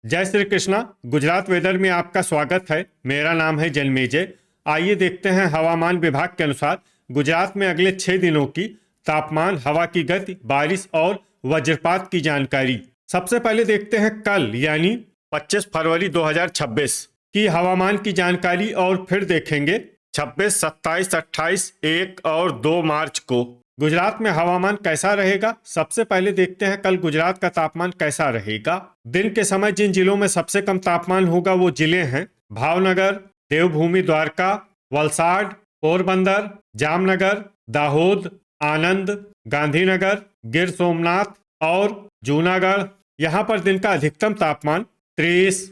जय श्री कृष्णा। गुजरात वेदर में आपका स्वागत है। मेरा नाम है जन्मेजय। आइए देखते हैं हवामान विभाग के अनुसार गुजरात में अगले 6 दिनों की तापमान, हवा की गति, बारिश और वज्रपात की जानकारी। सबसे पहले देखते हैं कल यानी 25 फरवरी 2026 की हवामान की जानकारी और फिर देखेंगे 26, 27, 28, 1 और 2 मार्च को गुजरात में हवामान कैसा रहेगा। सबसे पहले देखते हैं कल गुजरात का तापमान कैसा रहेगा। दिन के समय जिन जिलों में सबसे कम तापमान होगा वो जिले हैं भावनगर, देवभूमि द्वारका, वलसाड, पोरबंदर, जामनगर, दाहोद, आनंद, गांधीनगर, गिर सोमनाथ और जूनागढ़। यहाँ पर दिन का अधिकतम तापमान 30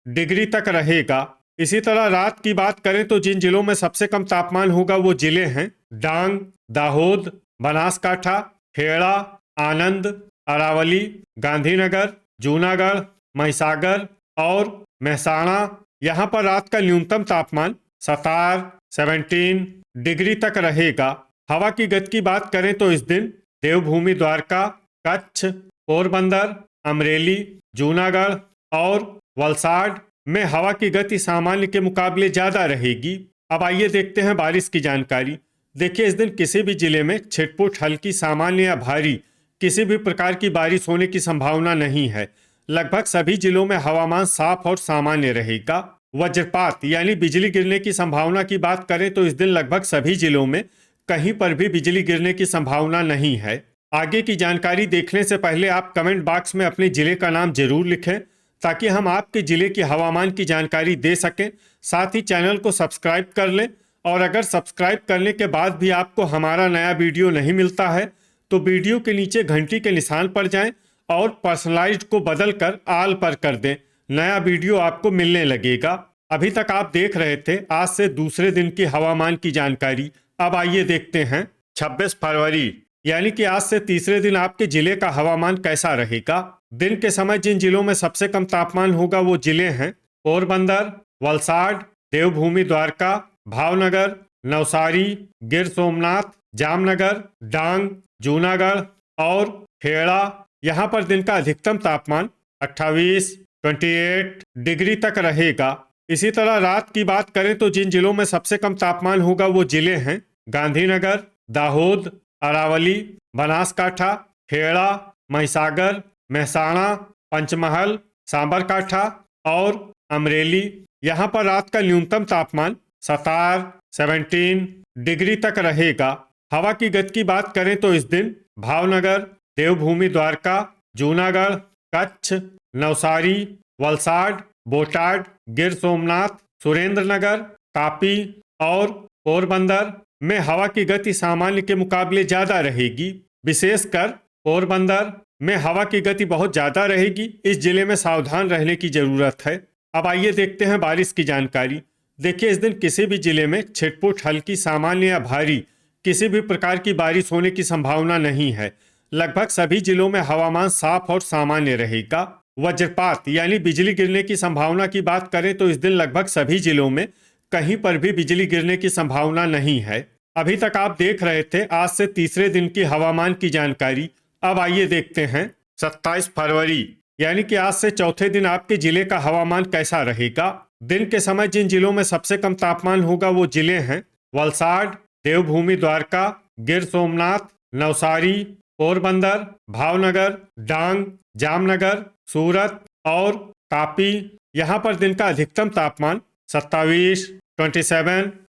डिग्री तक रहेगा। इसी तरह रात की बात करें तो जिन जिलों में सबसे कम तापमान होगा वो जिले हैं डांग, दाहोद, बनासकाठा, खेड़ा, आनंद, अरावली, गांधीनगर, जूनागढ़, महिसागर और महसाणा। यहाँ पर रात का न्यूनतम तापमान 17 डिग्री तक रहेगा। हवा की गति की बात करें तो इस दिन देवभूमि द्वारका, कच्छ, पोरबंदर, अमरेली, जूनागढ़ और वलसाड में हवा की गति सामान्य के मुकाबले ज्यादा रहेगी। अब आइए देखते हैं बारिश की जानकारी। देखिए, इस दिन किसी भी जिले में छिटपुट, हल्की, सामान्य या भारी किसी भी प्रकार की बारिश होने की संभावना नहीं है। लगभग सभी जिलों में हवामान साफ और सामान्य रहेगा। वज्रपात यानी बिजली गिरने की संभावना की बात करें तो इस दिन लगभग सभी जिलों में कहीं पर भी बिजली गिरने की संभावना नहीं है। आगे की जानकारी देखने से पहले आप कमेंट बॉक्स में अपने जिले का नाम जरूर लिखें ताकि हम आपके जिले की हवामान की जानकारी दे सकें। साथ ही चैनल को सब्सक्राइब कर लें और अगर सब्सक्राइब करने के बाद भी आपको हमारा नया वीडियो नहीं मिलता है तो वीडियो के नीचे घंटी के निशान पर जाएं और पर्सनलाइज्ड को बदलकर ऑल पर कर दें। नया वीडियो आपको मिलने लगेगा। अभी तक आप देख रहे थे आज से दूसरे दिन की हवामान की जानकारी। अब आइए देखते हैं 26 फरवरी यानी कि आज से तीसरे दिन आपके जिले का हवामान कैसा रहेगा। दिन के समय जिन जिलों में सबसे कम तापमान होगा वो जिले हैं पोरबंदर, वलसाड, देवभूमि द्वारका, भावनगर, नवसारी, गिर सोमनाथ, जामनगर, डांग, जूनागढ़ और खेड़ा। यहाँ पर दिन का अधिकतम तापमान 28 डिग्री तक रहेगा। इसी तरह रात की बात करें तो जिन जिलों में सबसे कम तापमान होगा वो जिले हैं गांधीनगर, दाहोद, अरावली, बनासकाठा, खेड़ा, महिसागर, महसाणा, पंचमहल, साबरकाठा और अमरेली। यहाँ पर रात का न्यूनतम तापमान 17 डिग्री तक रहेगा। हवा की गति की बात करें तो इस दिन भावनगर, देवभूमि द्वारका, जूनागढ़, कच्छ, नवसारी, वलसाड, बोटाड, गिर सोमनाथ, सुरेंद्रनगर, तापी और पोरबंदर में हवा की गति सामान्य के मुकाबले ज्यादा रहेगी। विशेषकर पोरबंदर में हवा की गति बहुत ज्यादा रहेगी। इस जिले में सावधान रहने की जरूरत है। अब आइए देखते हैं बारिश की जानकारी। देखिए, इस दिन किसी भी जिले में छिटपुट, हल्की, सामान्य या भारी किसी भी प्रकार की बारिश होने की संभावना नहीं है। लगभग सभी जिलों में हवामान साफ और सामान्य रहेगा। वज्रपात यानी बिजली गिरने की संभावना की बात करें तो इस दिन लगभग सभी जिलों में कहीं पर भी बिजली गिरने की संभावना नहीं है। अभी तक आप देख रहे थे आज से तीसरे दिन की हवामान की जानकारी। अब आइए देखते हैं 27 फरवरी यानी कि आज से चौथे दिन आपके जिले का हवामान कैसा रहेगा। दिन के समय जिन जिलों में सबसे कम तापमान होगा वो जिले हैं वलसाड, देवभूमि द्वारका, गिर सोमनाथ, नवसारी, पोरबंदर, भावनगर, डांग, जामनगर, सूरत और तापी। यहाँ पर दिन का अधिकतम तापमान 27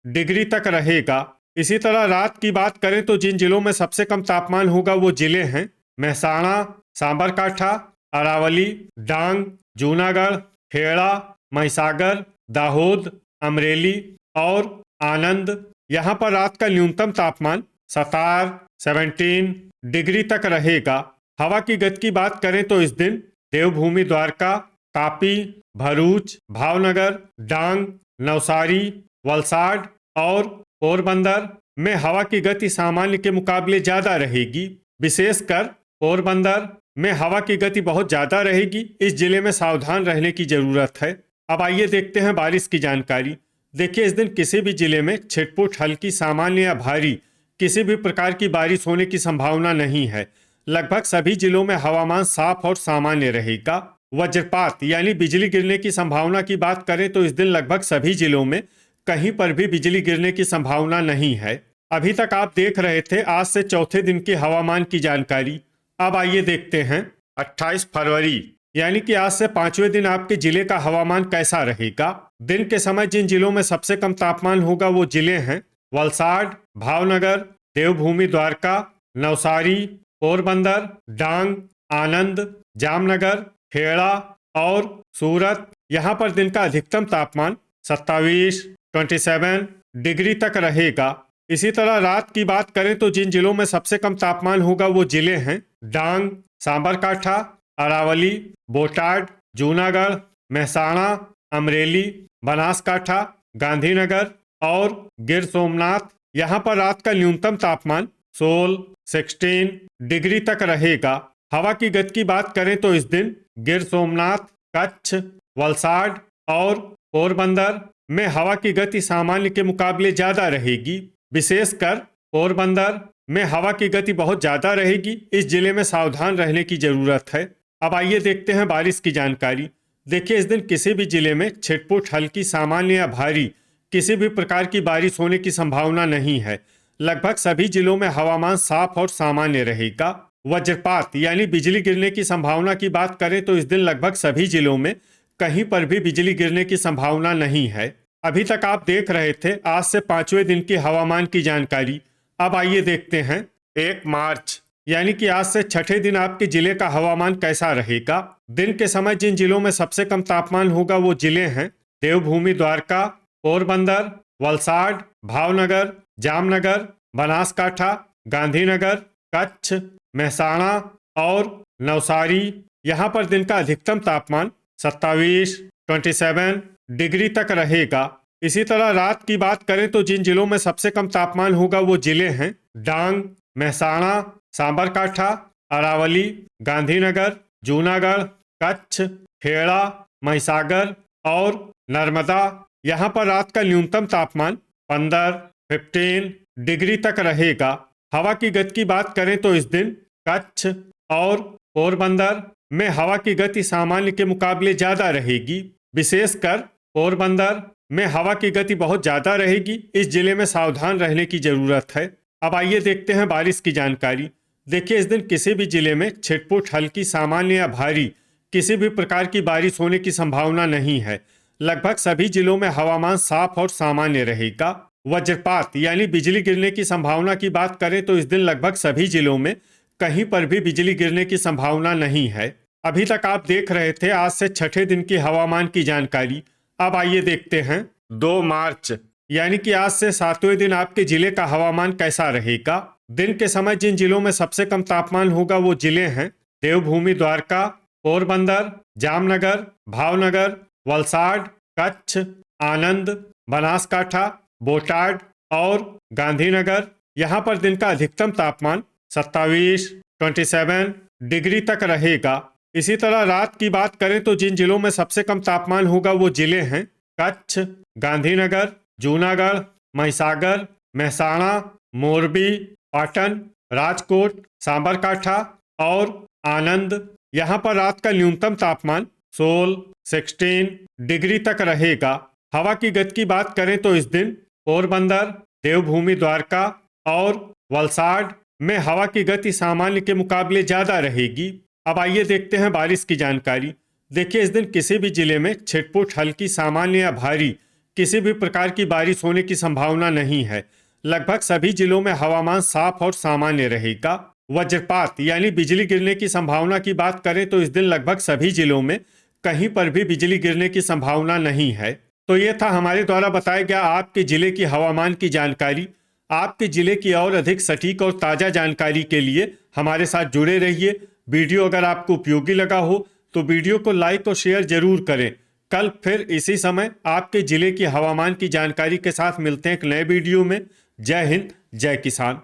डिग्री तक रहेगा। इसी तरह रात की बात करें तो जिन जिलों में सबसे कम तापमान होगा वो जिले हैं महसाणा, साबरकाठा, अरावली, डांग, जूनागढ़, खेड़ा, महिसागर, दाहोद, अमरेली और आनंद। यहाँ पर रात का न्यूनतम तापमान 17 डिग्री तक रहेगा। हवा की गति की बात करें तो इस दिन देवभूमि द्वारका, तापी, भरूच, भावनगर, डांग, नवसारी, वलसाड और पोरबंदर में हवा की गति सामान्य के मुकाबले ज्यादा रहेगी। विशेषकर पोरबंदर में हवा की गति बहुत ज्यादा रहेगी। इस जिले में सावधान रहने की जरूरत है। अब आइए देखते हैं बारिश की जानकारी। देखिए, इस दिन किसी भी जिले में छिटपुट, हल्की, सामान्य या भारी किसी भी प्रकार की बारिश होने की संभावना नहीं है। लगभग सभी जिलों में हवामान साफ और सामान्य रहेगा। वज्रपात यानी बिजली गिरने की संभावना की बात करें तो इस दिन लगभग सभी जिलों में कहीं पर भी बिजली गिरने की संभावना नहीं है। अभी तक आप देख रहे थे आज से चौथे दिन की हवामान की जानकारी। अब आइए देखते हैं 28 फरवरी यानी कि आज से 5वें दिन आपके जिले का हवामान कैसा रहेगा। दिन के समय जिन जिलों में सबसे कम तापमान होगा वो जिले हैं वलसाड़, भावनगर, देवभूमि द्वारका, नवसारी, पोरबंदर, डांग, आनंद, जामनगर, खेड़ा और सूरत। यहाँ पर दिन का अधिकतम तापमान 27 डिग्री तक रहेगा। इसी तरह रात की बात करें तो जिन जिलों में सबसे कम तापमान होगा वो जिले हैं डांग, सांबरकाठा, अरावली, बोटाड, जूनागढ़, मेहसाणा, अमरेली, बनासकाठा, गांधीनगर और गिर सोमनाथ। यहाँ पर रात का न्यूनतम तापमान 16 डिग्री तक रहेगा। हवा की गति की बात करें तो इस दिन गिर सोमनाथ, कच्छ, वलसाड़ और पोरबंदर में हवा की गति सामान्य के मुकाबले ज्यादा रहेगी। विशेषकर पोरबंदर में हवा की गति बहुत ज्यादा रहेगी। इस जिले में सावधान रहने की जरूरत है। अब आइए देखते हैं बारिश की जानकारी। देखिए इस दिन किसी भी जिले में छिटपुट, हल्की, सामान्य या भारी किसी भी प्रकार की बारिश होने की संभावना नहीं है। लगभग सभी जिलों में हवामान साफ और सामान्य रहेगा। वज्रपात यानी बिजली गिरने की संभावना की बात करें तो इस दिन लगभग सभी जिलों में कहीं पर भी बिजली गिरने की संभावना नहीं है। अभी तक आप देख रहे थे आज से 5वें दिन की हवामान की जानकारी। अब आइए देखते हैं 1 मार्च यानी कि आज से 6ठे दिन आपके जिले का हवामान कैसा रहेगा। दिन के समय जिन जिलों में सबसे कम तापमान होगा वो जिले हैं देवभूमि द्वारका, पोरबंदर, वलसाड़, भावनगर, जामनगर, बनासकाठा, गांधीनगर, कच्छ, मेहसाणा और नवसारी। यहाँ पर दिन का अधिकतम तापमान 27 डिग्री तक रहेगा। इसी तरह रात की बात करें तो जिन जिलों में सबसे कम तापमान होगा वो जिले हैं डांग, मेहसाणा, सांबरकाठा, अरावली, गांधीनगर, जूनागढ़, कच्छ, खेड़ा, महिसागर और नर्मदा। यहाँ पर रात का न्यूनतम तापमान 15 डिग्री तक रहेगा। हवा की गति की बात करें तो इस दिन कच्छ और पोरबंदर में हवा की गति सामान्य के मुकाबले ज्यादा रहेगी। विशेषकर पोरबंदर में हवा की गति बहुत ज्यादा रहेगी। इस जिले में सावधान रहने की जरूरत है। अब आइए देखते हैं बारिश की जानकारी। देखिए इस दिन किसी भी जिले में छिटपुट, हल्की, सामान्य या भारी किसी भी प्रकार की बारिश होने की संभावना नहीं है। लगभग सभी जिलों में हवामान साफ और सामान्य रहेगा। वज्रपात यानी बिजली गिरने की संभावना की बात करें तो इस दिन लगभग सभी जिलों में कहीं पर भी बिजली गिरने की संभावना नहीं है। अभी तक आप देख रहे थे आज से 6ठे दिन की हवामान की जानकारी। अब आइए देखते हैं 2 मार्च यानी कि आज से 7वें दिन आपके जिले का हवामान कैसा रहेगा। दिन के समय जिन जिलों में सबसे कम तापमान होगा वो जिले हैं देवभूमि द्वारका, पोरबंदर, जामनगर, भावनगर, वलसाड़, कच्छ, आनंद, बनासकाठा, बोटाड और गांधीनगर। यहाँ पर दिन का अधिकतम तापमान 27 डिग्री तक रहेगा। इसी तरह रात की बात करें तो जिन जिलों में सबसे कम तापमान होगा वो जिले हैं कच्छ, गांधीनगर, जूनागढ़, महिसागर, मेहसाणा, मोरबी, पाटन, राजकोट, सांबरकाठा और आनंद। यहाँ पर रात का न्यूनतम तापमान 16 डिग्री तक रहेगा। हवा की गति की बात करें तो इस दिन पोरबंदर, देवभूमि द्वारका और वलसाड़ में हवा की गति सामान्य के मुकाबले ज्यादा रहेगी। अब आइए देखते हैं बारिश की जानकारी। देखिए इस दिन किसी भी जिले में छिटपुट, हल्की, सामान्य या भारी किसी भी प्रकार की बारिश होने की संभावना नहीं है। लगभग सभी जिलों में हवामान साफ और सामान्य रहेगा। वज्रपात यानी बिजली गिरने की संभावना की बात करें तो इस दिन लगभग सभी जिलों में कहीं पर भी बिजली गिरने की संभावना नहीं है। तो ये था हमारे द्वारा बताया गया आपके जिले की हवामान की जानकारी। आपके जिले की और अधिक सटीक और ताज़ा जानकारी के लिए हमारे साथ जुड़े रहिए। वीडियो अगर आपको उपयोगी लगा हो तो वीडियो को लाइक और शेयर जरूर करें। कल फिर इसी समय आपके जिले की हवामान की जानकारी के साथ मिलते हैं एक नए वीडियो में। जय हिंद, जय किसान।